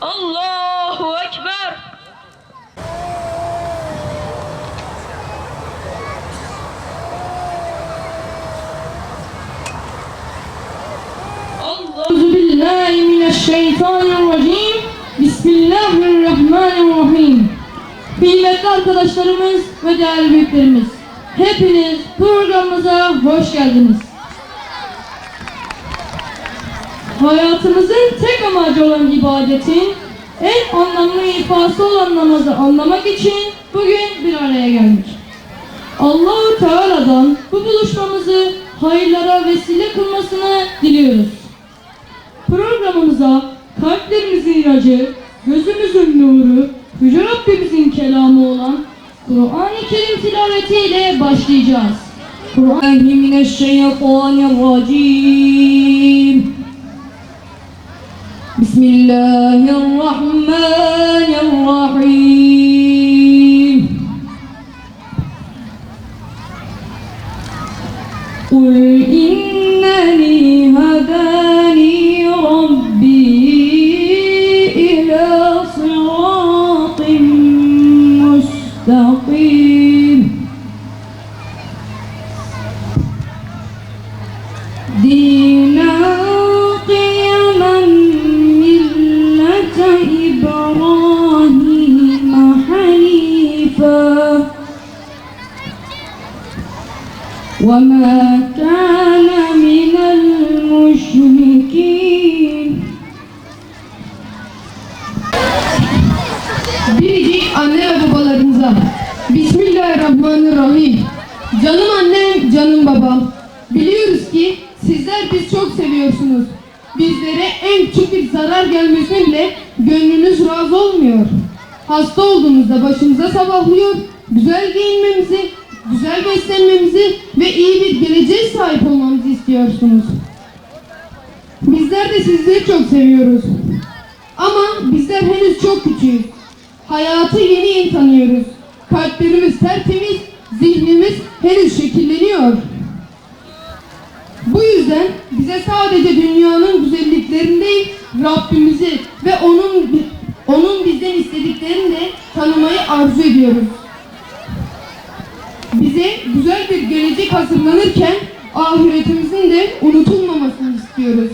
Allahu Ekber. Euzubillahimineşşeytanirracim. Bismillahirrahmanirrahim. Kıymetli arkadaşlarımız ve değerli büyüklerimiz, hepiniz programımıza hoş geldiniz. Hayatımızın tek amacı olan ibadetin en anlamlı ifadesi olan namazı anlamak için bugün bir araya geldik. Allah-u Teala'dan bu buluşmamızı hayırlara vesile kılmasını diliyoruz. Programımıza kalplerimizin ilacı, gözümüzün nuru, Yüce Rabbimizin kelamı olan Kur'an-ı Kerim tilavetiyle başlayacağız. Mineşşeytanirracim. Bismillahirrahmanirrahim. Kul inneni hadani Rabbi ila sıratin müstakim. Dinen qiyamen millete İbrahim hanifa ve ma kana minel müşrikin. Biricik anne ve babalarımıza Bismillahirrahmanirrahim. Canım annem, canım babam, biliyoruz ki sizler bizi çok seviyorsunuz. Bizlere en küçük bir zarar gelmesine bile gönlünüz razı olmuyor. Hasta olduğumuzda başımıza sabahlıyor, güzel giyinmemizi, güzel beslenmemizi ve iyi bir geleceğe sahip olmamızı istiyorsunuz. Bizler de sizleri çok seviyoruz. Ama bizler henüz çok küçüğüz. Hayatı yeni yeni tanıyoruz. Kalplerimiz tertemiz, zihnimiz henüz şekilleniyor. Bu yüzden bize sadece dünyanın güzelliklerini değil, Rabbimizi ve onun bizden istediklerini de tanımayı arzu ediyoruz. Bize güzel bir gelecek hazırlanırken ahiretimizin de unutulmamasını istiyoruz.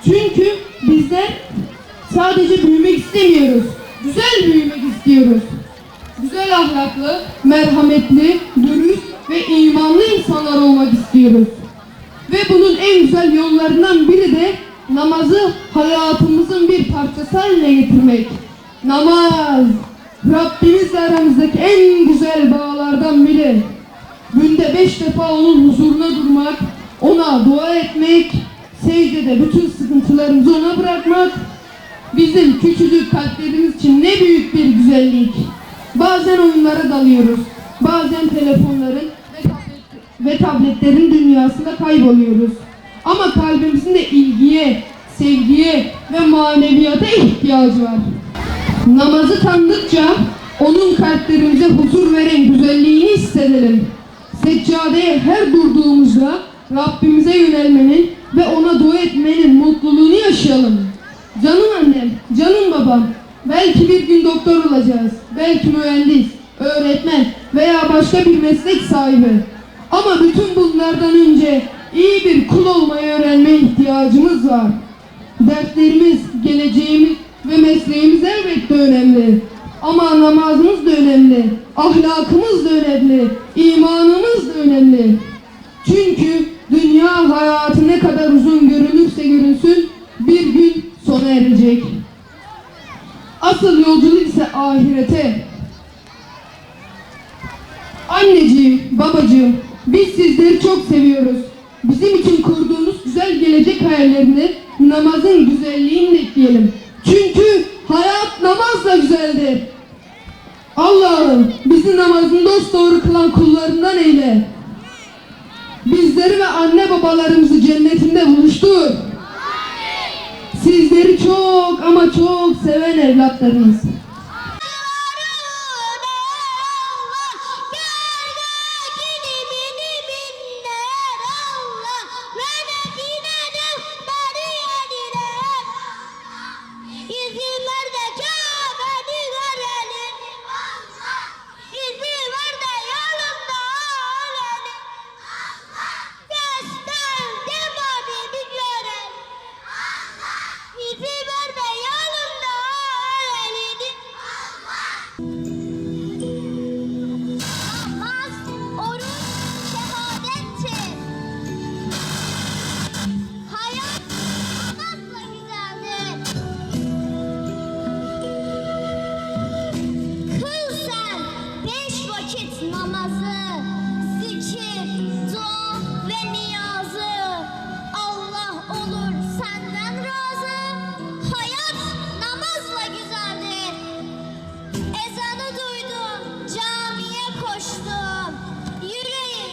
Çünkü bizler sadece büyümek istemiyoruz, güzel büyümek istiyoruz. Güzel ahlaklı, merhametli, dürüst ve imanlı insanlar olmak istiyoruz. Ve bunun en güzel yollarından biri de namazı hayatımızın bir parçası haline getirmek. Namaz, Rabbimizle aramızdaki en güzel bağlardan biri. Günde 5 defa onun huzuruna durmak, ona dua etmek, secdede bütün sıkıntılarımızı ona bırakmak, bizim küçücük kalplerimiz için ne büyük bir güzellik. Bazen oyunlara dalıyoruz, bazen telefonların ve tabletlerin dünyasında kayboluyoruz. Ama kalbimizin de ilgiye, sevgiye ve maneviyata ihtiyacı var. Namazı tanıdıkça onun kalplerimize huzur veren güzelliğini hissedelim. Seccadeye her durduğumuzda Rabbimize yönelmenin ve ona dua etmenin mutluluğunu yaşayalım. Canım annem, canım babam, belki bir gün doktor olacağız, belki mühendis, öğretmen veya başka bir meslek sahibi. Ama bütün bunlardan önce iyi bir kul olmayı öğrenmeye ihtiyacımız var. Dertlerimiz, geleceğimiz ve mesleğimiz elbette önemli. Ama namazımız da önemli, ahlakımız da önemli, imanımız da önemli. Çünkü dünya hayatı ne kadar uzun görünürse görünsün bir gün sona erecek. Asıl yolculuk ise ahirete. Anneciğim, babacığım, biz sizleri çok seviyoruz. Bizim için kurduğunuz güzel gelecek hayallerini namazın güzelliğini ekleyelim. Çünkü hayat namazla güzeldir. Allah'ım bizi namazını dosdoğru kılan kullarından eyle. Bizleri ve anne babalarımızı cennetinde buluştur. Sizleri çok ama çok seven evlatlarınız. Is İzin ver de Kabe'ni görelim. İzin ver de yolunda ölelim. Gösterdim habibini görelim. İzin ver de yolunda ölelim. Namaz, oruç, şehadettir. Hayat namazla güzeldir. Kıl sen 5 vakit namazı, zikir, dua ve niyazı. Allah olur senden razı. Hayat namazla güzeldir. Ezanı duydum, camiye koştum. Yüreğim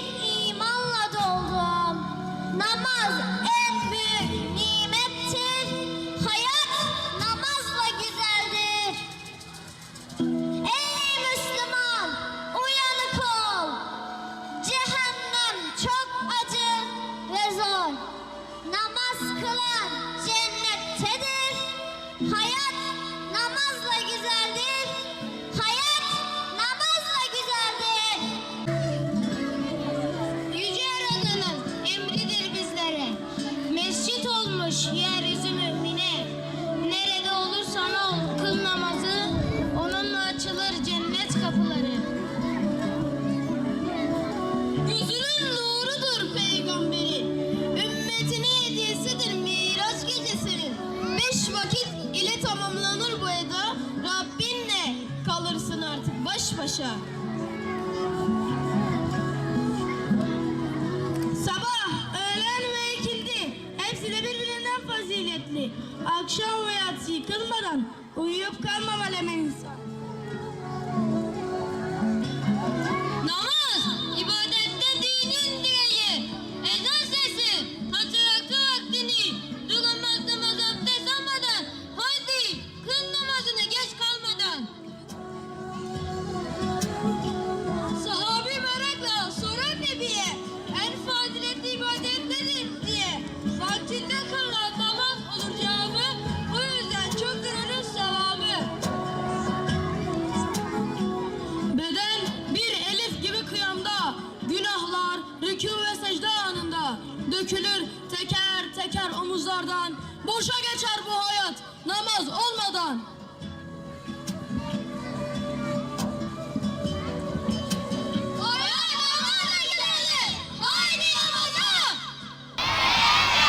imanla doldum. Namaz en büyük nimettir. Hayat namazla güzeldir. Ey Müslüman, uyanık ol. Cehennem çok acı ve zor. Namaz kılan cennettedir. Hayat namazla güzeldir. Hayat namazla güzeldir. Yüce Yaradan'ın emridir bizlere. Mescit olmuş yeryüzü mümine. Nerede olursan ol kıl namazı. Onunla açılır cennet kapıları. Yüzünün nurudur peygamberi. Ümmetine hediyesidir Miraç gecesinin. 5 vakit ile tamamlanır bu eda. Rabbinle kalırsın artık baş başa. Sabah, öğlen ve ikindi hepsi de birbirinden faziletli. Akşam ve yatsı yıkılmadan uyuyup kalmamalı hemen insan. Namaz, ibadette dinin direği. Ezan sesi, hatırlatı vaktini. Durulmaz namaz abdest almadan. Haydi, kıl namazını geç kalmadan. Sahabi merakla sorar Nebi'ye, en faziletli ibadet nedir diye. Vaktinde kılınan namaz olur cevabı, bu yüzden çoktur onun sevabı. Beden bir elif gibi kıyamda, günahlar rükû ve secde anında. Dökülür teker teker omuzlardan, boşa geçer bu hayat namaz olmadan.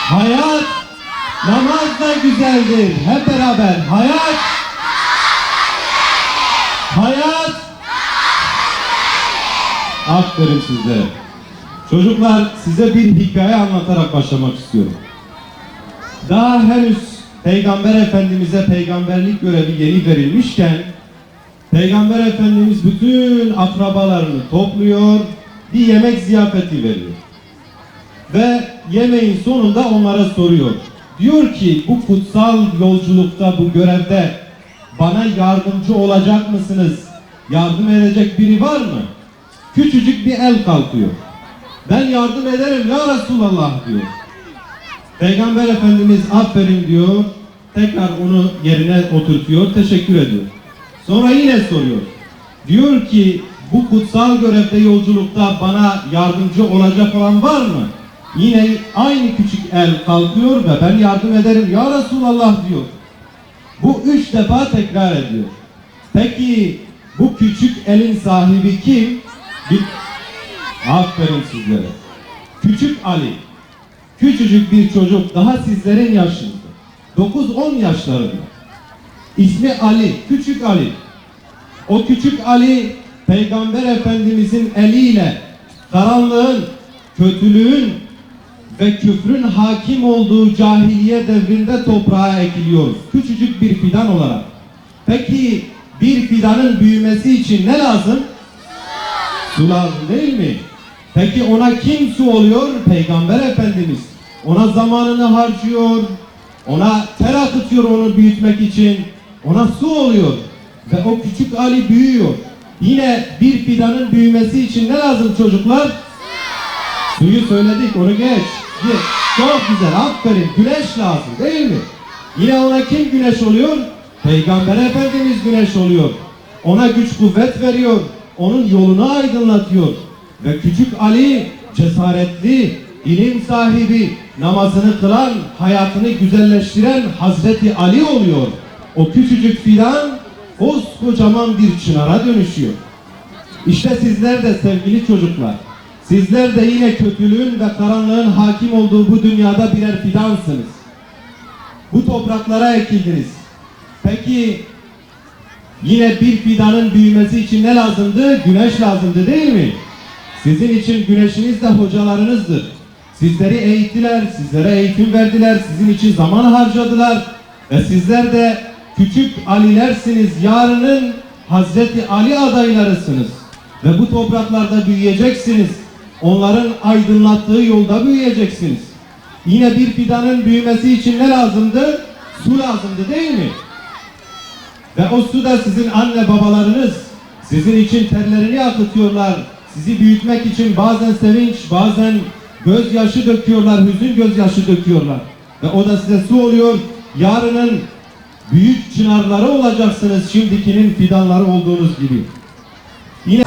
Hayat namazla güzeldir. Hep beraber hayat. Hayat. Aferin size. Çocuklar, size bir hikaye anlatarak başlamak istiyorum. Daha henüz Peygamber Efendimiz'e peygamberlik görevi yeni verilmişken Peygamber Efendimiz bütün akrabalarını topluyor, bir yemek ziyafeti veriyor. Ve yemeğin sonunda onlara soruyor. Diyor ki, bu kutsal yolculukta, bu görevde bana yardımcı olacak mısınız? Yardım edecek biri var mı? Küçücük bir el kalkıyor. Ben yardım ederim ya Resulallah diyor. Peygamber Efendimiz aferin diyor. Tekrar onu yerine oturtuyor, teşekkür ediyor. Sonra yine soruyor. Diyor ki, bu kutsal görevde, yolculukta bana yardımcı olacak olan var mı? Yine aynı küçük el kalkıyor ve ben yardım ederim ya Resulallah diyor. Bu 3 defa tekrar ediyor. Peki bu küçük elin sahibi kim? Aferin sizlere. Küçük Ali. Küçücük bir çocuk, daha sizlerin yaşında. 9-10 yaşlarında. İsmi Ali, küçük Ali. O küçük Ali, Peygamber Efendimizin eliyle karanlığın, kötülüğün ve küfrün hakim olduğu cahiliye devrinde toprağa ekiliyoruz. Küçücük bir fidan olarak. Peki bir fidanın büyümesi için ne lazım? Su lazım değil mi? Peki ona kim su oluyor? Peygamber Efendimiz. Ona zamanını harcıyor, ona ter akıtıyor onu büyütmek için. Ona su oluyor. Ve o küçük Ali büyüyor. Yine bir fidanın büyümesi için ne lazım çocuklar? Suyu söyledik, onu geç. Çok güzel, aferin. Güneş lazım değil mi? Yine ona kim güneş oluyor? Peygamber Efendimiz güneş oluyor. Ona güç kuvvet veriyor. Onun yolunu aydınlatıyor. Ve küçük Ali cesaretli, ilim sahibi, namazını kılan, hayatını güzelleştiren Hazreti Ali oluyor. O küçücük fidan kocaman bir çınara dönüşüyor. İşte sizler de sevgili çocuklar, sizler de yine kötülüğün ve karanlığın hakim olduğu bu dünyada birer fidansınız. Bu topraklara ekildiniz. Peki yine bir fidanın büyümesi için ne lazımdı? Güneş lazımdı değil mi? Sizin için güneşiniz de hocalarınızdır. Sizleri eğittiler, sizlere eğitim verdiler, sizin için zaman harcadılar. Ve sizler de küçük Alilersiniz, yarının Hazreti Ali adaylarısınız. Ve bu topraklarda büyüyeceksiniz. Onların aydınlattığı yolda büyüyeceksiniz. Yine bir fidanın büyümesi için ne lazımdı? Su lazımdı değil mi? Ve o su da sizin anne babalarınız. Sizin için terlerini akıtıyorlar. Sizi büyütmek için bazen sevinç, bazen gözyaşı döküyorlar, hüzün gözyaşı döküyorlar. Ve o da size su oluyor. Yarının büyük çınarları olacaksınız, şimdikinin fidanları olduğunuz gibi. Yine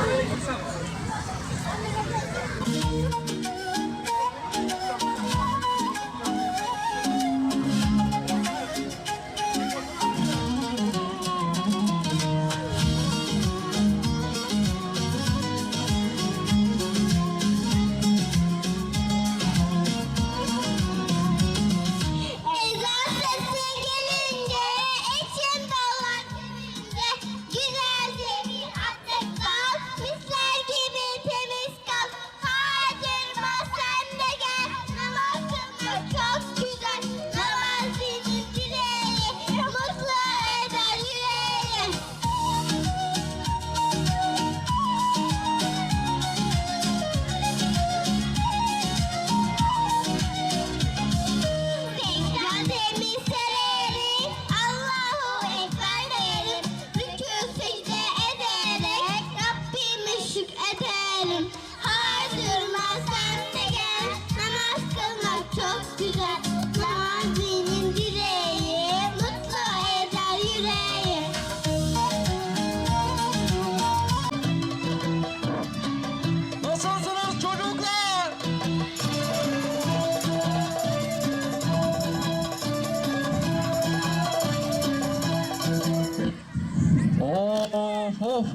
Ezan sesi gelince, içim dolar sevince, güzelce bir abdest al, misler gibi temiz kal. Hacırma sen de gel, namaz kılmak çok güzel. Namaz dinin direği, mutlu eder yüreği. Tekrar temiz sererim, Allahu Ekber derim. Rükû secde ederek Rabbime şükrederim. Hardırma sen de gel, namaz kılmak çok güzel. Namaz dinin direği, mutlu eder yüreği. Nasılsınız çocuklar? Of of!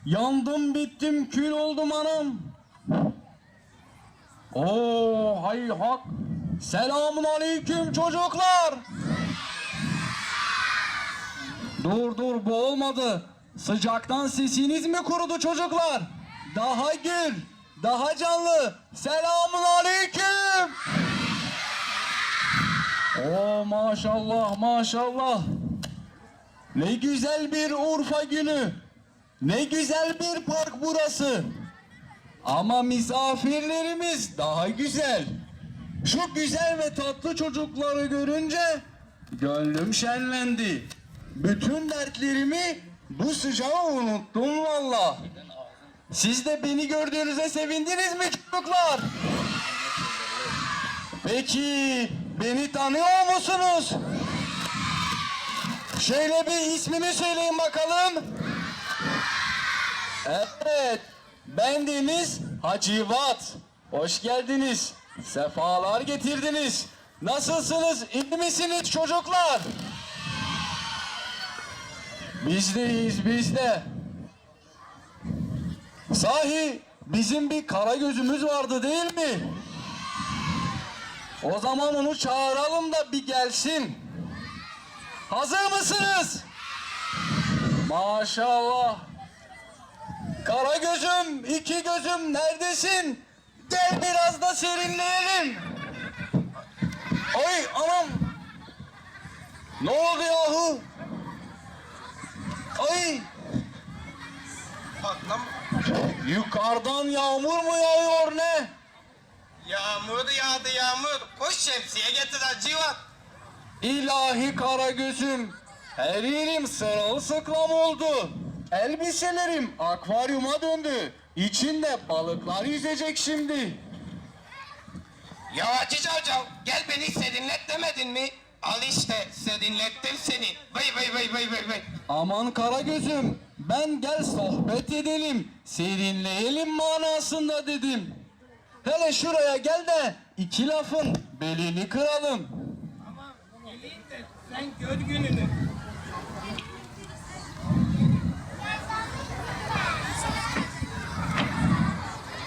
Yandım bittim kül oldum anam. Oo hay hak! Selamun aleyküm çocuklar! Dur bu olmadı. Sıcaktan sesiniz mi kurudu çocuklar? Daha gür, daha canlı. Selamun aleyküm. Oo maşallah maşallah. Ne güzel bir Urfa günü. Ne güzel bir park burası. Ama misafirlerimiz daha güzel. Şu güzel ve tatlı çocukları görünce gönlüm şenlendi. Bütün dertlerimi bu sıcağa unuttum valla. Siz de beni gördüğünüze sevindiniz mi çocuklar? Peki beni tanıyor musunuz? Şöyle bir ismini söyleyin bakalım. Evet, bendeniz Hacivat. Hoş geldiniz. Sefalar getirdiniz. Nasılsınız? İyi misiniz çocuklar? Biz de iyiyiz, biz de. Sahi bizim bir kara gözümüz vardı değil mi? O zaman onu çağıralım da bir gelsin. Hazır mısınız? Maşallah. Kara gözüm, iki gözüm neredesin? Gel biraz da serinleyelim. Ay anam. Ne oldu yahu? Ay. Patlam. Yukarıdan yağmur mu yağıyor ne? Yağmur yağdı yağmur. Koş şemsiye getir Hacivat. İlahi kara gözüm. Her yerim sırılsıklam oldu. Elbiselerim akvaryuma döndü. İçinde balıklar yüzecek şimdi. Ya Hacı Cavcav gel beni serinlet demedin mi? Al işte serinlettim seni. Vay vay vay vay vay vay. Aman Karagöz'üm, ben gel sohbet edelim, serinleyelim manasında dedim. Hele şuraya gel de iki lafın belini kıralım. Sen gör gününü.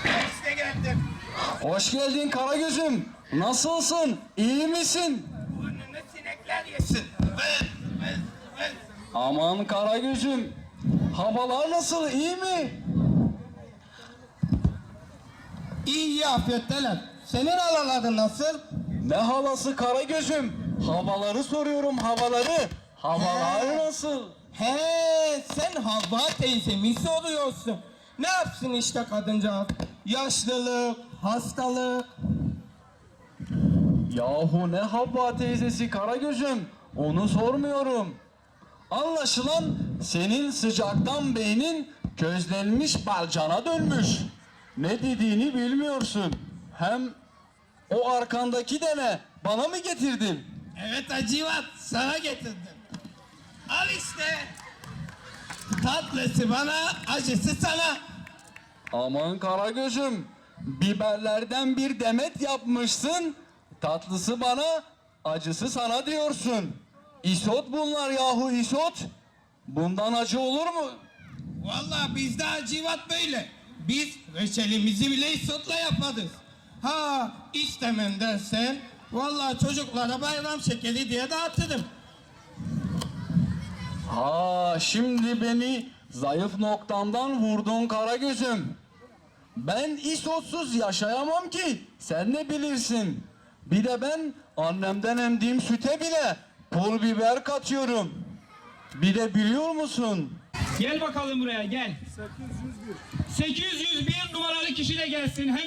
İşte geldim. Hoş geldin Karagöz'üm. Nasılsın? İyi misin? Burnunu sinekler yesin. Vız vız vız. Aman Karagöz'üm. Havalar nasıl? İyi mi? İyi afiyetteler. Senin alaladın nasıl? Ne havası Karagöz'üm? Havaları soruyorum, havaları. Havalar nasıl? He, sen Havva teyzemi soruyorsun. Ne yapsın işte kadıncağız? Yaşlılık, hastalık. Yahu ne Havva teyzesi Karagöz'üm? Onu sormuyorum. Anlaşılan senin sıcaktan beynin közlenmiş balcana dönmüş. Ne dediğini bilmiyorsun. Hem o arkandaki de ne? Bana mı getirdin? Evet Hacivat, sana getirdim. Al işte. Tatlısı bana, acısı sana. Aman Karagöz'üm, biberlerden bir demet yapmışsın, tatlısı bana, acısı sana diyorsun. İsot bunlar yahu isot. Bundan acı olur mu? Vallahi bizde Hacivat böyle. Biz reçelimizi bile isotla yaparız. Ha istemem dersen, vallahi çocuklara bayram şekeri diye dağıtırım. Ha şimdi beni zayıf noktamdan vurdun Karagöz'üm. Ben isotsuz yaşayamam ki, sen ne bilirsin. Bir de ben annemden emdiğim süte bile pul biber katıyorum. Bir de biliyor musun? Gel bakalım buraya gel. 801 numaralı kişi de gelsin.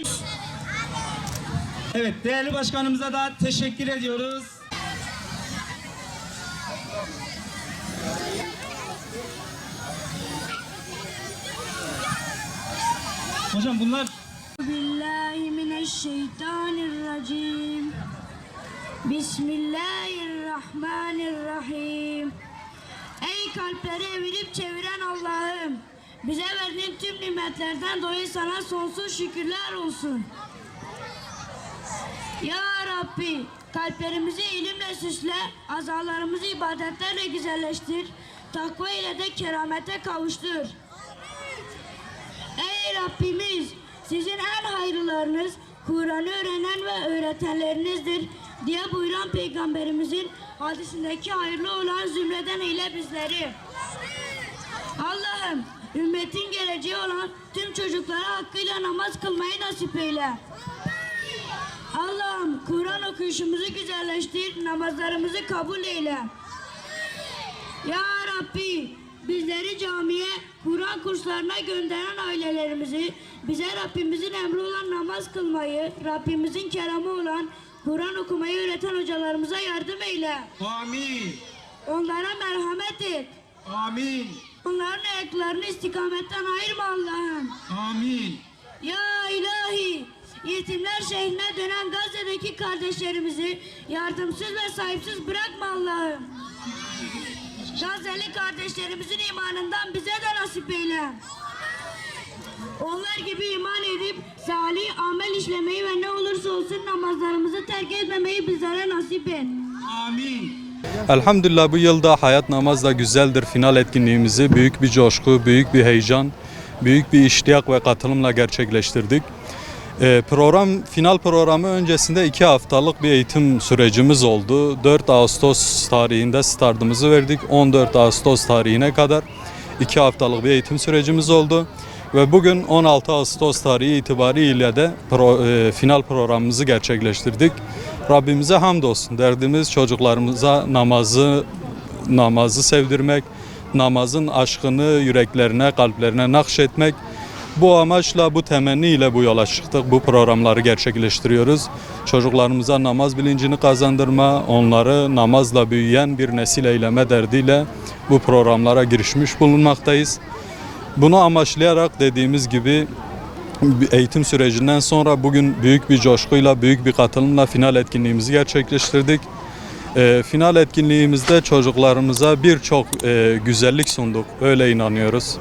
Evet, değerli başkanımıza da teşekkür ediyoruz. Hocam bunlar Bismillahirrahmanirrahim. Bismillahirrahmanirrahim. Ey kalpleri evirip çeviren Allah'ım, bize verdiğin tüm nimetlerden dolayı sana sonsuz şükürler olsun. Ya Rabbi, kalplerimizi ilimle süsle, azalarımızı ibadetlerle güzelleştir, takva ile de keramete kavuştur. Ey Rabbimiz, sizin en hayırlılarınız Kur'an'ı öğrenen ve öğretenlerinizdir diye buyuran Peygamberimizin hadisindeki hayırlı olan zümreden eyle bizleri. Allah'ım, ümmetin geleceği olan tüm çocuklara hakkıyla namaz kılmayı nasip eyle. Allah'ım, Kur'an okuyuşumuzu güzelleştir, namazlarımızı kabul eyle. Ya Rabbi, bizleri camiye, Kur'an kurslarına gönderen ailelerimizi, bize Rabbimizin emri olan namaz kılmayı, Rabbimizin kelamı olan Kur'an okumayı öğreten hocalarımıza yardım eyle. amin. Onlara merhamet et. Amin. Onların ayaklarını istikametten ayırma Allah'ım. Amin. Ya ilahi, yetimler şehrine dönen Gazze'deki kardeşlerimizi yardımsız ve sahipsiz bırakma Allah'ım. Gazze'li kardeşlerimizin imanından bize de nasip eyle. Onlar gibi iman edip salih amel işlemeyi ve ne olursa olsun namazlarımızı terk etmemeyi bizlere nasip et. Amin. Elhamdülillah bu yılda Hayat Namaz'da güzeldir final etkinliğimizi büyük bir coşku, büyük bir heyecan, büyük bir iştiyak ve katılımla gerçekleştirdik. Final programı öncesinde 2 haftalık bir eğitim sürecimiz oldu. 4 Ağustos tarihinde startımızı verdik. 14 Ağustos tarihine kadar 2 haftalık bir eğitim sürecimiz oldu. Ve bugün 16 Ağustos tarihi itibariyle de final programımızı gerçekleştirdik. Rabbimize hamdolsun. Derdimiz çocuklarımıza namazı sevdirmek, namazın aşkını yüreklerine, kalplerine nakşetmek. Bu amaçla, bu temenniyle bu yola çıktık. Bu programları gerçekleştiriyoruz. Çocuklarımıza namaz bilincini kazandırma, onları namazla büyüyen bir nesil eyleme derdiyle bu programlara girişmiş bulunmaktayız. Bunu amaçlayarak dediğimiz gibi eğitim sürecinden sonra bugün büyük bir coşkuyla, büyük bir katılımla final etkinliğimizi gerçekleştirdik. Final etkinliğimizde çocuklarımıza birçok güzellik sunduk. Öyle inanıyoruz.